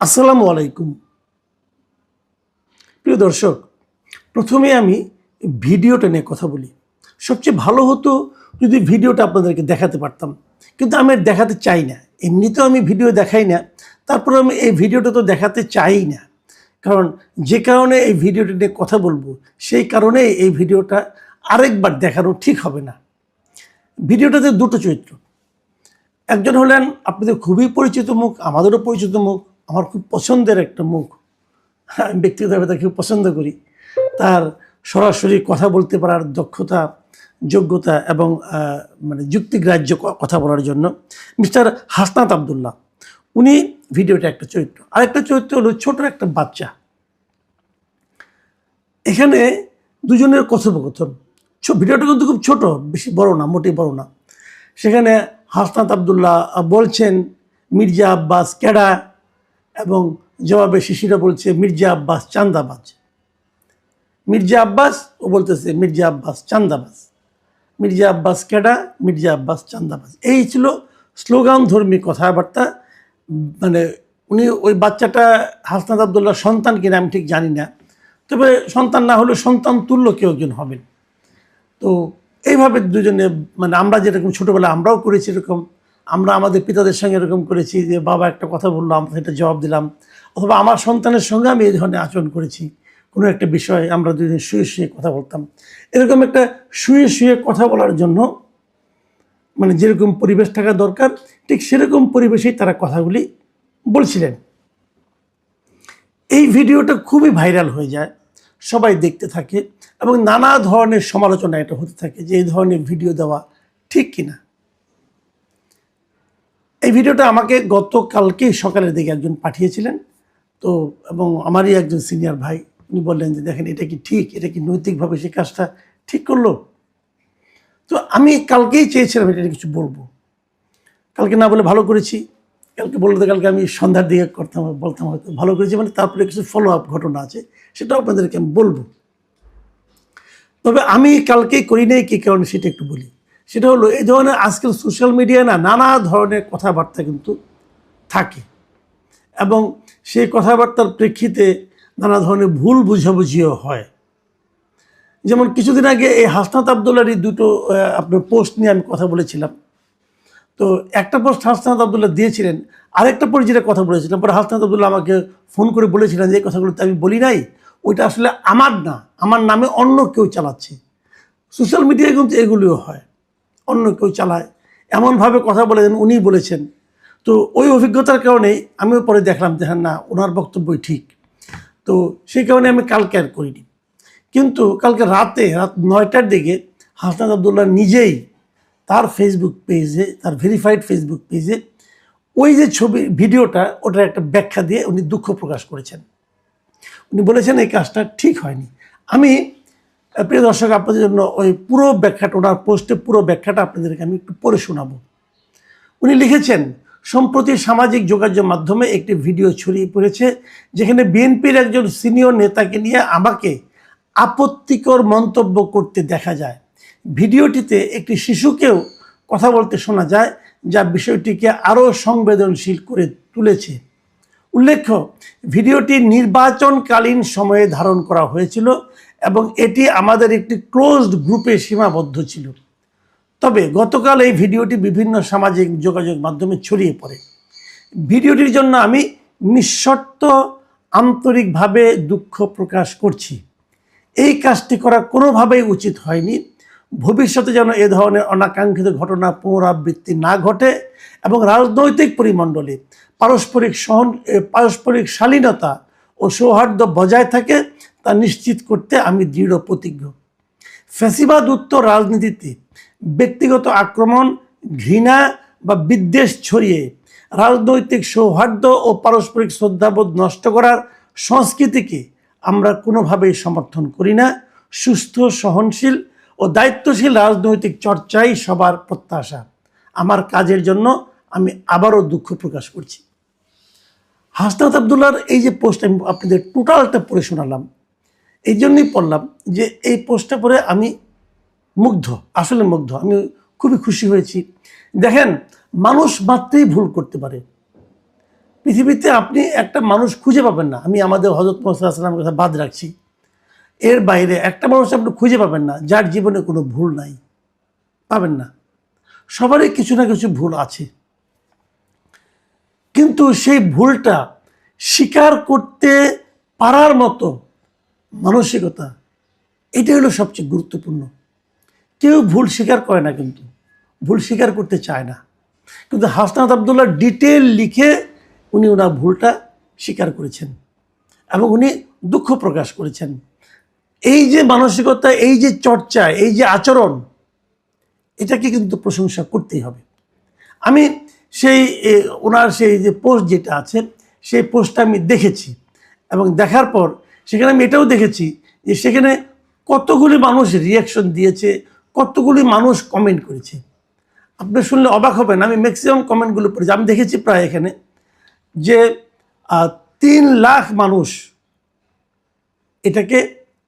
আসসালামু আলাইকুম প্রিয় দর্শক, প্রথমে আমি ভিডিওটা নিয়ে কথা বলি। সবচেয়ে ভালো হতো যদি ভিডিওটা আপনাদেরকে দেখাতে পারতাম, কিন্তু আমি দেখাতে চাই না। এমনিতেও আমি ভিডিও দেখাই না, তারপরে আমি এই ভিডিওটা তো দেখাতে চাই না। কারণ যে কারণে এই ভিডিওটা নিয়ে কথা বলবো, সেই কারণে এই ভিডিওটা আরেকবার দেখানো ঠিক হবে না। ভিডিওটাতে দুটো চরিত্র, একজন হলেন আপনাদের খুবই পরিচিত মুখ, আমাদেরও পরিচিত মুখ, আমার খুব পছন্দের একটা মুখ। আমি ব্যক্তিগতভাবে তাকে খুব পছন্দ করি। তার সরাসরি কথা বলতে পারার দক্ষতা, যোগ্যতা এবং মানে যুক্তিগ্রাহ্য কথা বলার জন্য মিস্টার হাসনাত আবদুল্লাহ, উনি ভিডিওটা একটা চরিত্র। আরেকটা চরিত্র হলো ছোট একটা বাচ্চা। এখানে দুজনের কথোপকথন, ভিডিওটা কিন্তু খুব ছোট, বেশি বড় না, মোটেই বড় না। সেখানে হাসনাত আবদুল্লাহ বলছেন মির্জা আব্বাস কেডা, এবং জবাবে শিশিরা বলছে মির্জা আব্বাস চান্দাবাজ। মির্জা আব্বাস ও বলতেছে মির্জা আব্বাস চান্দাবাজ। মির্জা আব্বাস কেডা, মির্জা আব্বাস চান্দাবাজ, এই ছিল স্লোগান ধর্মী কথাবার্তা। মানে উনি ওই বাচ্চাটা হাসনাত আবদুল্লাহ সন্তান কিনা আমি ঠিক জানি না, তবে সন্তান না হলে সন্তান তুল্য কেউ একজন হবেন। তো এইভাবে দুজনে, মানে আমরা যেরকম ছোটোবেলা আমরাও করেছি এরকম, আমরা আমাদের পিতাদের সঙ্গে এরকম করেছি যে বাবা একটা কথা বললো আমরা সেটা জবাব দিলাম, অথবা আমার সন্তানের সঙ্গে আমি এই ধরনের আচরণ করেছি। কোনো একটা বিষয়ে আমরা দুজন শুয়ে শুয়ে কথা বলতাম। এরকম একটা শুয়ে শুয়ে কথা বলার জন্য মানে যেরকম পরিবেশ থাকা দরকার, ঠিক সেরকম পরিবেশেই তারা কথাগুলি বলছিলেন। এই ভিডিওটা খুবই ভাইরাল হয়ে যায়, সবাই দেখতে থাকে এবং নানা ধরনের সমালোচনা এটা হতে থাকে যে এই ধরনের ভিডিও দেওয়া ঠিক কিনা। এই ভিডিওটা আমাকে গতকালকেই সকালের দিকে একজন পাঠিয়েছিলেন, তো এবং আমারই একজন সিনিয়র ভাই, উনি বললেন যে দেখেন এটা কি ঠিক, এটা কি নৈতিকভাবে সে কাজটা ঠিক করলো। তো আমি কালকেই চেয়েছিলাম এটা কিছু বলবো, কালকে না বলে ভালো করেছি। কালকে বলতে কালকে আমি সন্ধ্যার দিকে বলতাম হয়তো ভালো করেছি, মানে তারপরে কিছু ফলো আপ ঘটনা আছে, সেটাও আপনাদেরকে আমি বলবো। তবে আমি কালকেই করি নাই কী কারণে সেটা একটু বলি। সেটা হলো এই ধরনের আজকাল সোশ্যাল মিডিয়ায় নানা ধরনের কথাবার্তা কিন্তু থাকে, এবং সেই কথাবার্তার প্রেক্ষিতে নানা ধরনের ভুল বুঝাবুঝিও হয়। যেমন কিছুদিন আগে এই হাসনাত আবদুল্লাহর দুটো আপনার পোস্ট নিয়ে আমি কথা বলেছিলাম। তো একটা পোস্ট হাসনাত আবদুল্লাহ দিয়েছিলেন, আরেকটা পরে যেটা কথা বলেছিলাম, পরে হাসনাত আবদুল্লাহ আমাকে ফোন করে বলেছিলেন যে এই কথাগুলো তো আমি বলি নাই, ওইটা আসলে আমার না, আমার নামে অন্য কেউ চালাচ্ছে। সোশ্যাল মিডিয়ায় কিন্তু এগুলিও হয়, অন্য কেউ চালায়, এমনভাবে কথা বলেছেন উনিই বলেছেন। তো ওই অভিজ্ঞতার কারণেই আমিও পরে দেখলাম যে হ্যাঁ না, ওনার বক্তব্যই ঠিক। তো সেই কারণে আমি কালকে আর করিনি। কিন্তু কালকে রাত 9টার দিকে হাসনাত আবদুল্লাহ নিজেই তার ফেসবুক পেজে, তার ভেরিফাইড ফেসবুক পেজে ওই যে ভিডিওটা, ওটার একটা ব্যাখ্যা দিয়ে উনি দুঃখ প্রকাশ করেছেন। উনি বলেছেন এই কাজটা ঠিক হয়নি। আমি প্রিয় দর্শক আপনাদের জন্য ওই পুরো ব্যাখ্যাটা, ওনার পোস্টে পুরো ব্যাখ্যাটা আপনাদেরকে আমি একটু পড়ে শোনাবো। উনি লিখেছেন, সম্প্রতি সামাজিক যোগাযোগ মাধ্যমে একটি ভিডিও ছড়িয়ে পড়েছে যেখানে বিএনপির একজন সিনিয়র নেতাকে নিয়ে আমাকে আপত্তিকর মন্তব্য করতে দেখা যায়। ভিডিওটিতে একটি শিশুকেও কথা বলতে শোনা যায়, যা বিষয়টিকে আরও সংবেদনশীল করে তুলেছে। উল্লেখ্য, ভিডিওটি নির্বাচনকালীন সময়ে ধারণ করা হয়েছিল এবং এটি আমাদের একটি ক্লোজড গ্রুপে সীমাবদ্ধ ছিল। তবে গতকাল এই ভিডিওটি বিভিন্ন সামাজিক যোগাযোগ মাধ্যমে ছড়িয়ে পড়ে। ভিডিওটির জন্য আমি নিঃশর্ত আন্তরিকভাবে দুঃখ প্রকাশ করছি। এই কাজটি করা কোনোভাবেই উচিত হয়নি। ভবিষ্যতে যেন এ ধরনের অনাকাঙ্ক্ষিত ঘটনা পুনরাবৃত্তি না ঘটে এবং রাজনৈতিক পরিমণ্ডলে পারস্পরিক শালীনতা ও সৌহার্দ্য বজায় থাকে তা নিশ্চিত করতে আমি দৃঢ় প্রতিজ্ঞ। ফ্যাসিবাদ উত্তর রাজনীতিতে ব্যক্তিগত আক্রমণ, ঘৃণা বা বিদ্বেষ ছড়িয়ে রাজনৈতিক সৌহার্দ্য ও পারস্পরিক শ্রদ্ধাবোধ নষ্ট করার সংস্কৃতিকে আমরা কোনোভাবেই সমর্থন করি না। সুস্থ, সহনশীল ও দায়িত্বশীল রাজনৈতিক চর্চাই সবার প্রত্যাশা। আমার কাজের জন্য আমি আবারও দুঃখ প্রকাশ করছি। হাসনাত আবদুল্লাহর এই যে পোস্ট আমি আপনাদের টোটালটা পড়ে শোনালাম, এই জন্যই পড়লাম যে এই পোস্টটা পড়ে আমি মুগ্ধ, আসলে মুগ্ধ, আমি খুবই খুশি হয়েছি। দেখেন, মানুষ মাত্রই ভুল করতে পারে, পৃথিবীতে আপনি একটা মানুষ খুঁজে পাবেন না, আমি আমাদের হযরত মুহাম্মদ সাল্লাল্লাহু আলাইহি ওয়াসাল্লামের কথা বাদ রাখছি, এর বাইরে একটা মানুষ আপনি খুঁজে পাবেন না যার জীবনে কোনো ভুল নাই, পাবেন না। সবারই কিছু না কিছু ভুল আছে, কিন্তু সেই ভুলটা স্বীকার করতে পারার মতো মানসিকতা, এটাই হলো সবচেয়ে গুরুত্বপূর্ণ। কেউ ভুল স্বীকার করে না, কিন্তু ভুল স্বীকার করতে চায় না। কিন্তু হাসনাত আবদুল্লাহ ডিটেল লিখে উনি ওনার ভুলটা স্বীকার করেছেন এবং উনি দুঃখ প্রকাশ করেছেন। এই যে মানসিকতা, এই যে চর্চা, এই যে আচরণ, এটাকে কিন্তু প্রশংসা করতেই হবে। আমি সেই ওনার সেই যে পোস্ট যেটা আছে, সেই পোস্টটা আমি দেখেছি এবং দেখার পর সেখানে আমি এটাও দেখেছি যে সেখানে কতগুলি মানুষ রিয়াকশন দিয়েছে, কতগুলি মানুষ কমেন্ট করেছে। আপনি শুনলে অবাক হবেন, আমি ম্যাক্সিমাম কমেন্টগুলো পড়েছি। আমি দেখেছি প্রায় এখানে যে 3 লাখ মানুষ এটাকে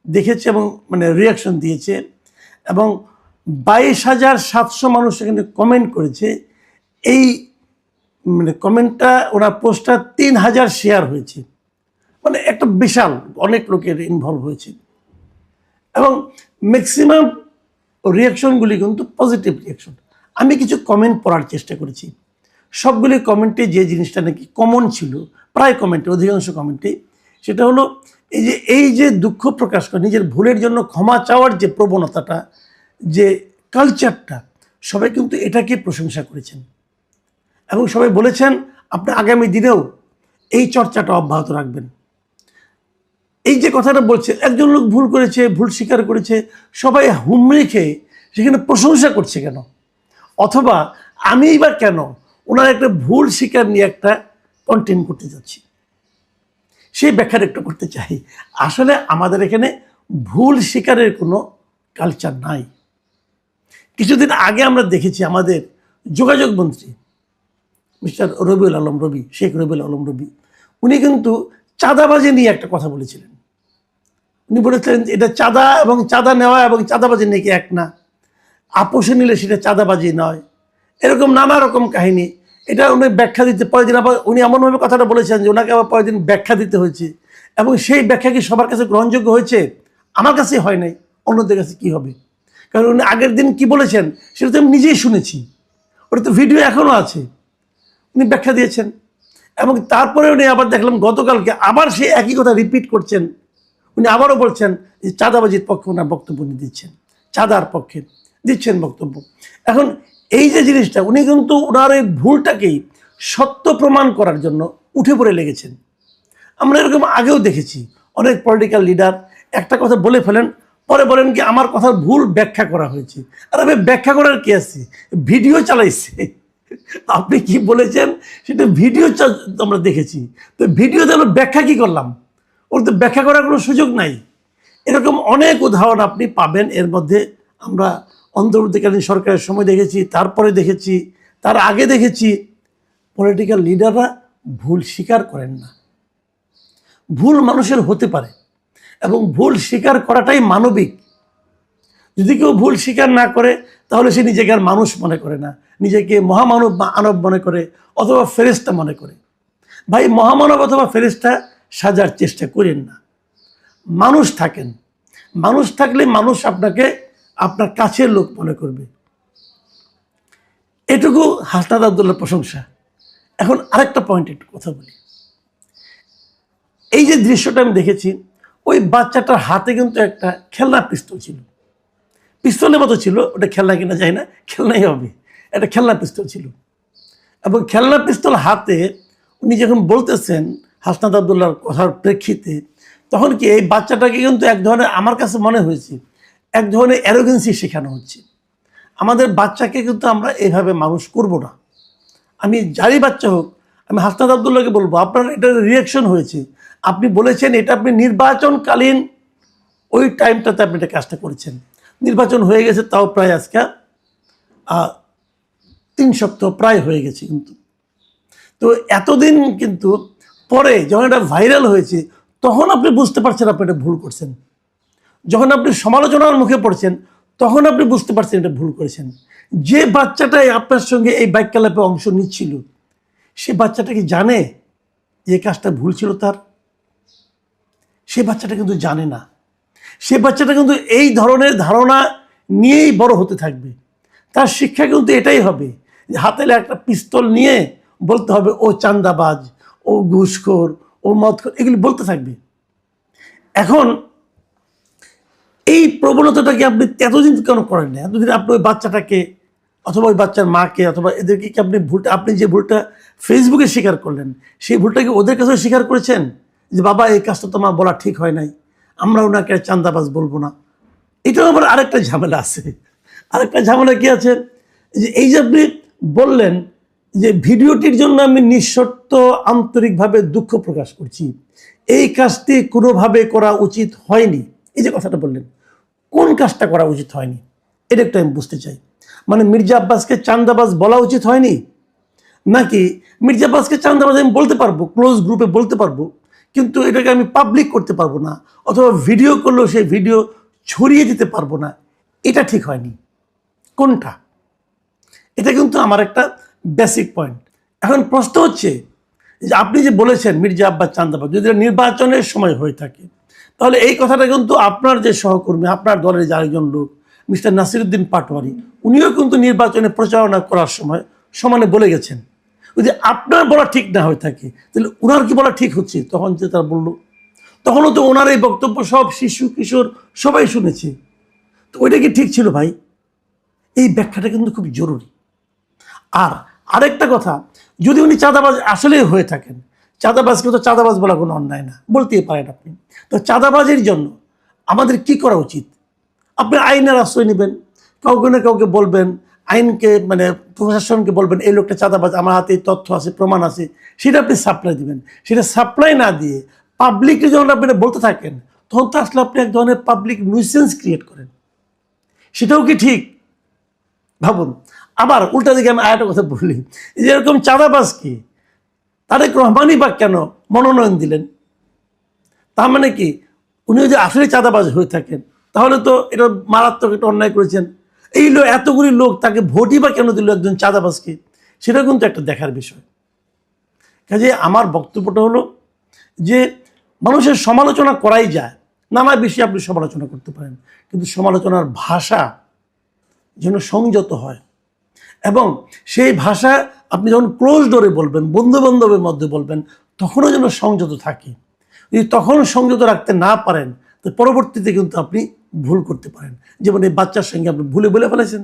দেখেছে এবং মানে রিয়াকশন দিয়েছে এবং 22,700 মানুষ এখানে কমেন্ট করেছে। এই মানে কমেন্টটা, ওনার পোস্টটা 3000 শেয়ার হয়েছে, মানে একটা বিশাল অনেক লোকের ইনভলভ হয়েছে এবং ম্যাক্সিমাম রিয়াকশনগুলি কিন্তু পজিটিভ রিয়াকশন। আমি কিছু কমেন্ট পড়ার চেষ্টা করেছি, সবগুলি কমেন্টে যে জিনিসটা নাকি কমন ছিল, প্রায় কমেন্টে, অধিকাংশ কমেন্টে, সেটা হলো এই যে দুঃখ প্রকাশ করে নিজের ভুলের জন্য ক্ষমা চাওয়ার যে প্রবণতাটা, যে কালচারটা, সবাই কিন্তু এটাকে প্রশংসা করেছেন এবং সবাই বলেছেন আপনি আগামী দিনেও এই চর্চাটা অব্যাহত রাখবেন। এই যে কথাটা বলছে, একজন লোক ভুল করেছে, ভুল স্বীকার করেছে, সবাই হুমড়ি খেয়ে সেখানে প্রশংসা করছে কেন? অথবা আমি বা কেন ওনার একটা ভুল স্বীকার নিয়ে একটা কন্টেন্ট করতে যাচ্ছি, সেই ব্যাখ্যাটা একটু করতে চাই। আসলে আমাদের এখানে ভুল স্বীকারের কোনো কালচার নাই। কিছুদিন আগে আমরা দেখেছি আমাদের যোগাযোগ মন্ত্রী মিস্টার রবিউল আলম রবি, শেখ রবিউল আলম রবি, উনি কিন্তু চাঁদাবাজি নিয়ে একটা কথা বলেছিলেন। উনি বলেছিলেন এটা চাঁদা এবং চাঁদা নেওয়া এবং চাঁদাবাজি নাকি এক না, আপোষে নিলে সেটা চাঁদাবাজি নয়, এরকম নানা রকম কাহিনী। এটা উনি ব্যাখ্যা দিতে, পরের দিন আবার উনি এমনভাবে কথাটা বলেছেন যে ওনাকে আবার পরের দিন ব্যাখ্যা দিতে হয়েছে এবং সেই ব্যাখ্যা কি সবার কাছে গ্রহণযোগ্য হয়েছে? আমার কাছে হয় নাই, অন্যদের কাছে কি হবে? কারণ উনি আগের দিন কি বলেছেন সেটা তো আমি নিজেই শুনেছি, ওটা তো ভিডিও এখনও আছে, উনি ব্যাখ্যা দিয়েছেন। এবং তারপরে উনি আবার দেখলাম গতকালকে আবার সেই একই কথা রিপিট করছেন। উনি আবারও বলছেন যে চাঁদাবাজির পক্ষে ওনার বক্তব্য উনি দিচ্ছেন, চাঁদার পক্ষে দিচ্ছেন বক্তব্য। এখন এই যে জিনিসটা, উনি কিন্তু ওনার এই ভুলটাকেই সত্য প্রমাণ করার জন্য উঠে পড়ে লেগেছেন। আমরা এরকম আগেও দেখেছি, অনেক পলিটিক্যাল লিডার একটা কথা বলে ফেলেন, পরে বলেন কি আমার কথার ভুল ব্যাখ্যা করা হয়েছে। আর আমি ব্যাখ্যা করার কি আছে, ভিডিও চালাইছে, আপনি কি বলেছেন সেটা ভিডিও আমরা দেখেছি, তো ভিডিওতে আমরা ব্যাখ্যা কি করলাম? ওর তো ব্যাখ্যা করার কোনো সুযোগ নাই। এরকম অনেক উদাহরণ আপনি পাবেন। এর মধ্যে আমরা অন্তর্বর্তীকালীন সরকারের সময় দেখেছি, তারপরে দেখেছি, তার আগে দেখেছি। পলিটিক্যাল লিডাররা ভুল স্বীকার করেন না। ভুল মানুষের হতে পারে এবং ভুল স্বীকার করাটাই মানবিক। যদি কেউ ভুল স্বীকার না করে তাহলে সে নিজেকে আর মানুষ মনে করে না, নিজেকে মহামানব বা আনব মনে করে অথবা ফেরেশতা মনে করে। ভাই, মহামানব অথবা ফেরেশতা সাজার চেষ্টা করেন না, মানুষ থাকেন। মানুষ থাকলে মানুষ আপনাকে আপনার কাছের লোক মনে করবে। এটুকু হাসনাত আবদুল্লাহর প্রশংসা। এখন আরেকটা পয়েন্ট একটু কথা বলি। এই যে দৃশ্যটা আমি দেখেছি, ওই বাচ্চাটার হাতে কিন্তু একটা খেলনা পিস্তল ছিল, পিস্তলের মতো ছিল, ওটা খেলনা কিনা যায় না, খেলনাই হবে, একটা খেলনা পিস্তল ছিল। এবং খেলনা পিস্তল হাতে উনি যখন বলতেছেন হাসনাত আবদুল্লাহর কথার প্রেক্ষিতে, তখন কি এই বাচ্চাটাকে কিন্তু এক ধরনের, আমার কাছে মনে হয়েছে এক ধরনের অ্যারোগেন্সি শেখানো হচ্ছে। আমাদের বাচ্চাকে কিন্তু আমরা এইভাবে মানুষ করব না। আমি যারই বাচ্চা হোক, আমি হাসনাত আবদুল্লাহকে বলবো আপনার এটা রিয়াকশন হয়েছে, আপনি বলেছেন এটা আপনি নির্বাচনকালীন ওই টাইমটাতে আপনি এটা কাজটা করেছেন। নির্বাচন হয়ে গেছে তাও প্রায় আজকে 3 সপ্তাহ প্রায় হয়ে গেছে। কিন্তু তো এতদিন কিন্তু পরে যখন এটা ভাইরাল হয়েছে তখন আপনি বুঝতে পারছেন আপনি এটা ভুল করছেন। যখন আপনি সমালোচনার মুখে পড়ছেন তখন আপনি বুঝতে পারছেন এটা ভুল করেছেন। যে বাচ্চাটাই আপনার সঙ্গে এই বাক্যালাপে অংশ নিচ্ছিল, সে বাচ্চাটা কি জানে যে কাজটা ভুল ছিল তার? সে বাচ্চাটা কিন্তু জানে না। সে বাচ্চাটা কিন্তু এই ধরনের ধারণা নিয়েই বড় হতে থাকবে। তার শিক্ষা কিন্তু এটাই হবে যে হাতে একটা পিস্তল নিয়ে বলতে হবে ও চাঁদাবাজ, ও ঘুষখোর, ও মদখোর, এগুলি বলতে থাকবে। এখন এই প্রবণতাটাকে আপনি এতদিন কেন করেন না? এতদিন আপনি ওই বাচ্চাটাকে অথবা ওই বাচ্চার মাকে অথবা এদেরকে কি আপনি যে ভুলটা ফেসবুকে স্বীকার করলেন, সেই ভুলটাকে ওদের কাছেও স্বীকার করেছেন যে বাবা এই কাজটা তোমার বলা ঠিক হয় নাই, আমরা ওনাকে চাঁদাবাজ বলবো না? এটাও আবার আরেকটা ঝামেলা আছে। আরেকটা ঝামেলা কি আছে, যে এই যে আপনি বললেন যে ভিডিওটির জন্য আমি নিঃশর্ত আন্তরিকভাবে দুঃখ প্রকাশ করছি, এই কাজটি কোনোভাবে করা উচিত হয়নি, এই যে কথাটা বললেন, কোন কাজটা করা উচিত হয়নি এটা একটু আমি বুঝতে চাই। মানে মির্জা আব্বাসকে চাঁদাবাজ বলা উচিত হয়নি, নাকি মির্জা আব্বাসকে চাঁদাবাজ আমি বলতে পারবো, ক্লোজ গ্রুপে বলতে পারবো, কিন্তু এটাকে আমি পাবলিক করতে পারবো না, অথবা ভিডিও করলেও সেই ভিডিও ছড়িয়ে দিতে পারবো না, এটা ঠিক হয়নি? কোনটা? এটা কিন্তু আমার একটা বেসিক পয়েন্ট। এখন প্রশ্ন হচ্ছে যে আপনি যে বলেছেন মির্জা আব্বাস চাঁদাবাজ, যদি নির্বাচনের সময় হয়ে থাকে, তাহলে এই কথাটা কিন্তু আপনার যে সহকর্মী, আপনার দলের যে আরেকজন লোক মিস্টার নাসিরউদ্দিন পাটোয়ারি, উনিও কিন্তু নির্বাচনে প্রচারণা করার সময় সমানে বলে গেছেন। যদি আপনার বলা ঠিক না হয়ে থাকে তাহলে ওনার কি বলা ঠিক হচ্ছে? তখন যে তারা বললো, তখনও তো ওনার এই বক্তব্য সব শিশু কিশোর সবাই শুনেছে, তো ওইটা কি ঠিক ছিল ভাই? এই ব্যাখ্যাটা কিন্তু খুব জরুরি। আর আরেকটা কথা, যদি উনি চাঁদাবাজ আসলেই হয়ে থাকেন, চাঁদাবাজকে তো চাঁদাবাজ বলা কোনো অন্যায় না, বলতেই পারেন আপনি, তো চাঁদাবাজের জন্য আমাদের কি করা উচিত? আপনি আইনের আশ্রয় নেবেন, কাউকে না কাউকে বলবেন, আইনকে মানে প্রশাসনকে বলবেন এই লোকটা চাঁদাবাজ, আমার হাতে তথ্য আছে, প্রমাণ আছে, সেটা আপনি সাপ্লাই দিবেন। সেটা সাপ্লাই না দিয়ে পাবলিককে যখন আপনি বলতে থাকেন, তখন তো আসলে আপনি এক ধরনের পাবলিক নিউসেন্স ক্রিয়েট করেন। সেটাও কি ঠিক? ভাবুন। আবার উল্টা দিকে আমি আরেকটা কথা বলি, যে এরকম চাঁদাবাজ কি তারেক রহমানই বা কেন মনোনয়ন দিলেন? তার মানে কি উনি যদি আসলে চাঁদাবাজ হয়ে থাকেন, তাহলে তো এটা মারাত্মক একটা অন্যায় করেছেন। এই লোক, এতগুলি লোক তাকে ভোটই বা কেন দিল একজন চাঁদাবাজকে? সেটা কিন্তু একটা দেখার বিষয়। কাজে আমার বক্তব্যটা হলো যে মানুষের সমালোচনা করাই যায়, নানা বিষয়ে আপনি সমালোচনা করতে পারেন, কিন্তু সমালোচনার ভাষা যেন সংযত হয়, এবং সেই ভাষা আপনি যখন ক্লোজ ডোরে বলবেন, বন্ধু বান্ধবের মধ্যে বলবেন, তখনও যেন সংযত থাকে। যদি তখন সংযত রাখতে না পারেন, তো পরবর্তীতে কিন্তু আপনি ভুল করতে পারেন। যেমন এই বাচ্চার সঙ্গে আপনি ভুলে বলে ফেলেছেন,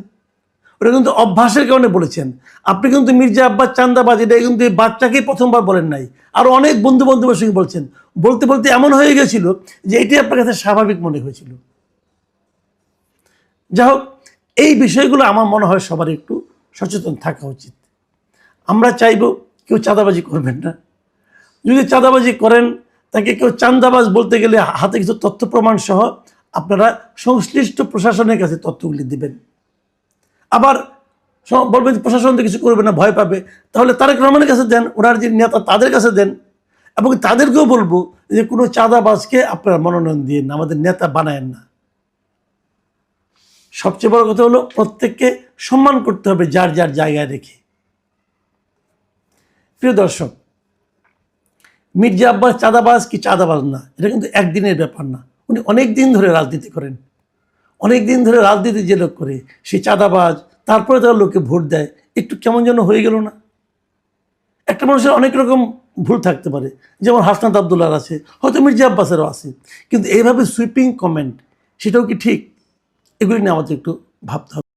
ওটা কিন্তু অভ্যাসের কারণে বলেছেন। আপনি কিন্তু মির্জা আব্বাস চাঁদাবাজ এটা কিন্তু এই বাচ্চাকেই প্রথমবার বলেন নাই, আরও অনেক বন্ধু বান্ধবের সঙ্গে বলছেন। বলতে বলতে এমন হয়ে গেছিল যে এটি আপনার কাছে স্বাভাবিক মনে হয়েছিল। যাই হোক, এই বিষয়গুলো আমার মনে হয় সবার একটু সচেতন থাকা উচিত। আমরা চাইব কেউ চাঁদাবাজি করবেন না। যদি চাঁদাবাজি করেন, তাকে কেউ চাঁদাবাজ বলতে গেলে হাতে কিছু তথ্য প্রমাণ সহ আপনারা সংশ্লিষ্ট প্রশাসনের কাছে তথ্যগুলি দিবেন। আবার বলবেন প্রশাসন তো কিছু করবে না, ভয় পাবে, তাহলে তারেক রহমানের কাছে দেন, ওনার যে নেতা তাদের কাছে দেন, এবং তাদেরকেও বলবো যে কোনো চাঁদাবাজকে আপনারা মনোনয়ন দিয়ে না, আমাদের নেতা বানায়েন না। সবচেয়ে বড় কথা হলো প্রত্যেককে সম্মান করতে হবে যার যার জায়গায় রেখে। প্রিয় দর্শক, মির্জা আব্বাস চাঁদাবাজ কি চাঁদাবাজ না, এটা কিন্তু একদিনের ব্যাপার না। উনি অনেক দিন ধরে রাজনীতি করেন, অনেক দিন ধরে রাজনীতি যে লোক করে সে চাঁদাবাজ, তারপরে তার লোকে ভোট দেয়, একটু কেমন যেন হয়ে গেল না? একটা মানুষের অনেক রকম ভুল থাকতে পারে, যেমন হাসনাত আবদুল্লাহর আছে, হয়তো মির্জা আব্বাসেরও আছে, কিন্তু এইভাবে সুইপিং কমেন্ট, সেটাও কি ঠিক? এগুলি নিয়ে আমাদের একটু ভাবতে হবে।